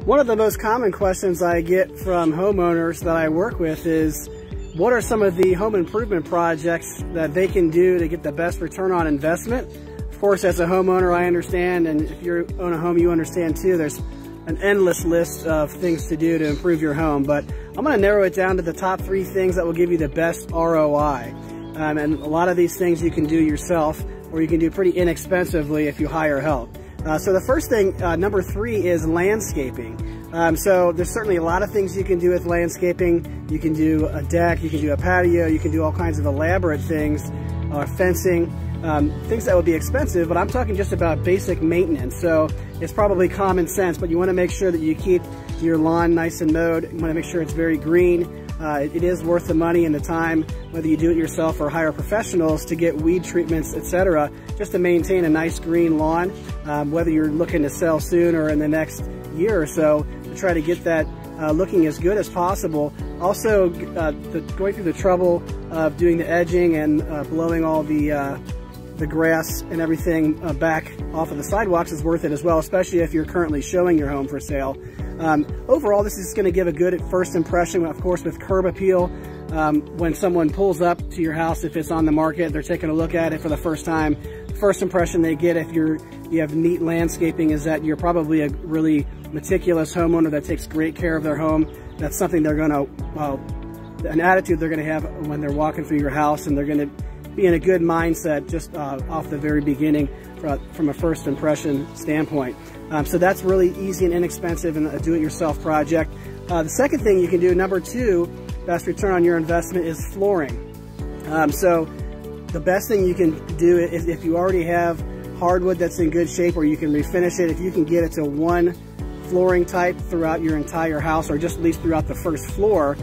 One of the most common questions I get from homeowners that I work with is, what are some of the home improvement projects that they can do to get the best return on investment? Of course, as a homeowner, I understand, and if you own a home, you understand too, there's an endless list of things to do to improve your home, but I'm going to narrow it down to the top 3 things that will give you the best ROI. And a lot of these things you can do yourself, or you can do pretty inexpensively if you hire help. So the first thing, number 3, is landscaping. So there's certainly a lot of things you can do with landscaping. You can do a deck, you can do a patio, you can do all kinds of elaborate things, fencing, things that would be expensive, but I'm talking just about basic maintenance. So it's probably common sense, but you want to make sure that you keep your lawn nice and mowed. You want to make sure it's very green. It is worth the money and the time, whether you do it yourself or hire professionals to get weed treatments, etc., just to maintain a nice green lawn, whether you're looking to sell soon or in the next year or so, to try to get that looking as good as possible. Also, going through the trouble of doing the edging and blowing all the grass and everything back off of the sidewalks is worth it as well, especially if you're currently showing your home for sale. Overall, this is going to give a good first impression, of course, with curb appeal. When someone pulls up to your house, if it's on the market, they're taking a look at it for the first time. First impression they get if you have neat landscaping is that you're probably a really meticulous homeowner that takes great care of their home. That's something they're going to, an attitude they're going to have when they're walking through your house, and they're going to be in a good mindset just off the very beginning from a first impression standpoint. So that's really easy and inexpensive and a do-it-yourself project. The second thing you can do, number 2, best return on your investment, is flooring. So the best thing you can do is, if you already have hardwood that's in good shape, or you can refinish it, if you can get it to one flooring type throughout your entire house, or just at least throughout the first floor,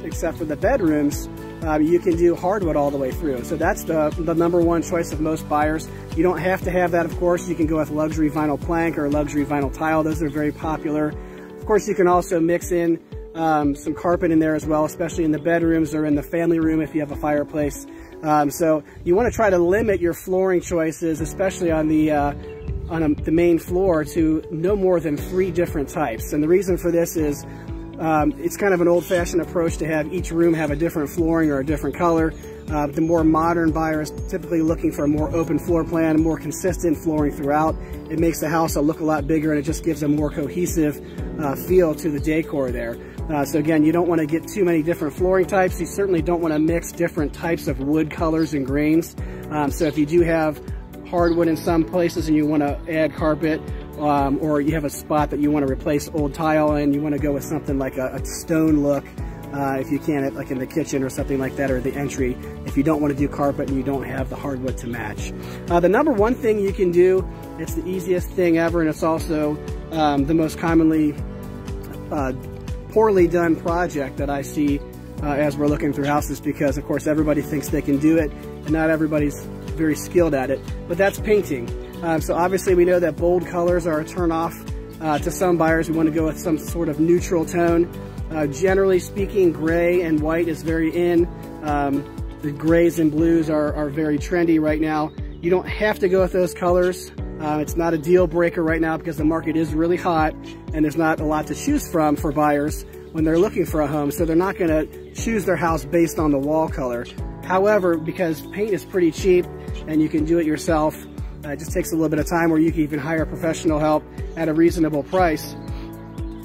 except for the bedrooms, you can do hardwood all the way through. So that's the number 1 choice of most buyers. You don't have to have that, of course. You can go with luxury vinyl plank or luxury vinyl tile. Those are very popular. Of course, you can also mix in some carpet in there as well, especially in the bedrooms or in the family room if you have a fireplace. So you want to try to limit your flooring choices, especially on the main floor, to no more than 3 different types. And the reason for this is it's kind of an old-fashioned approach to have each room have a different flooring or a different color. The more modern buyer is typically looking for a more open floor plan, a more consistent flooring throughout. It makes the house look a lot bigger, and it just gives a more cohesive feel to the decor there. So again, you don't want to get too many different flooring types. You certainly don't want to mix different types of wood colors and grains. So if you do have hardwood in some places and you want to add carpet, or you have a spot that you want to replace old tile in, you want to go with something like a stone look, if you can, like in the kitchen or something like that, or the entry, if you don't want to do carpet and you don't have the hardwood to match. The number 1 thing you can do, it's the easiest thing ever, and it's also the most commonly poorly done project that I see as we're looking through houses, because of course everybody thinks they can do it and not everybody's very skilled at it, but that's painting. So obviously we know that bold colors are a turn off to some buyers. We want to go with some sort of neutral tone. Generally speaking, gray and white is very in. The grays and blues are very trendy right now. You don't have to go with those colors. It's not a deal breaker right now because the market is really hot and there's not a lot to choose from for buyers when they're looking for a home. So they're not going to choose their house based on the wall color. However, because paint is pretty cheap and you can do it yourself, it just takes a little bit of time, or you can even hire professional help at a reasonable price.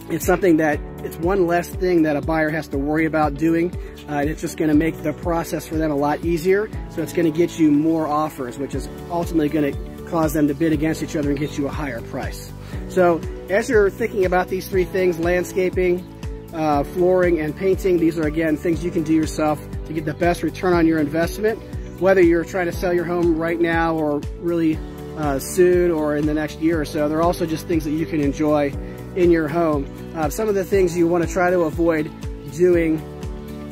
It's something that, it's one less thing that a buyer has to worry about doing. It's just going to make the process for them a lot easier. So it's going to get you more offers, which is ultimately going to cause them to bid against each other and get you a higher price. So as you're thinking about these 3 things, landscaping, flooring, and painting, these are again things you can do yourself to get the best return on your investment, whether you're trying to sell your home right now or really soon or in the next year or so. They're also just things that you can enjoy in your home. Some of the things you want to try to avoid doing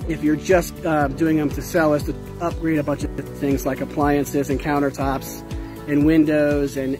if you're just doing them to sell is to upgrade a bunch of things like appliances and countertops and windows and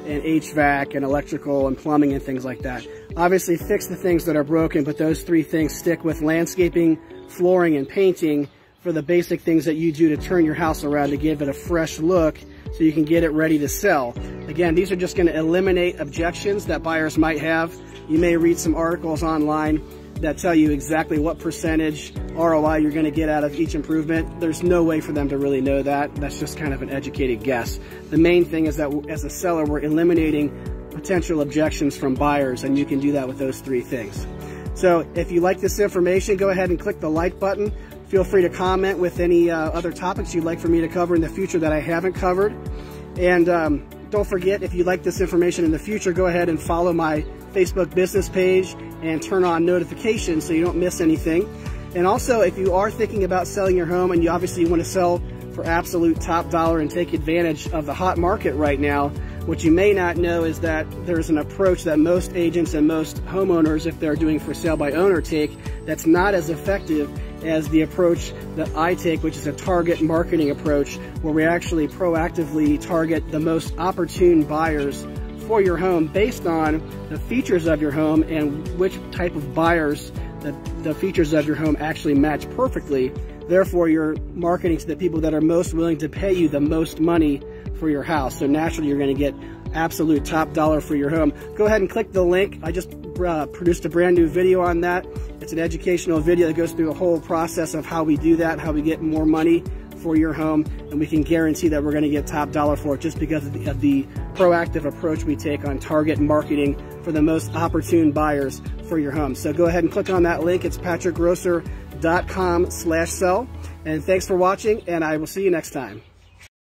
HVAC and electrical and plumbing and things like that. Obviously fix the things that are broken, but those 3 things stick with: landscaping, flooring, and painting for the basic things that you do to turn your house around to give it a fresh look so you can get it ready to sell. Again, these are just going to eliminate objections that buyers might have. You may read some articles online that tell you exactly what percentage ROI you're going to get out of each improvement. There's no way for them to really know that. That's just kind of an educated guess. The main thing is that as a seller, we're eliminating potential objections from buyers, and you can do that with those 3 things. So if you like this information, go ahead and click the like button. Feel free to comment with any other topics you'd like for me to cover in the future that I haven't covered. And don't forget, if you like this information in the future, go ahead and follow my Facebook business page and turn on notifications so you don't miss anything. And also, if you are thinking about selling your home and you obviously want to sell for absolute top dollar and take advantage of the hot market right now, what you may not know is that there's an approach that most agents and most homeowners, if they're doing for sale by owner, take that's not as effective as the approach that I take, which is a target marketing approach, where we actually proactively target the most opportune buyers for your home based on the features of your home and which type of buyers the features of your home actually match perfectly. Therefore, you're marketing to the people that are most willing to pay you the most money for your house. So naturally, you're going to get absolute top dollar for your home. Go ahead and click the link. I just produced a brand new video on that. It's an educational video that goes through a whole process of how we do that, how we get more money for your home, and we can guarantee that we're going to get top dollar for it just because of the proactive approach we take on target marketing for the most opportune buyers for your home. So go ahead and click on that link. It's patrickgrosser.com/sell. And thanks for watching, and I will see you next time.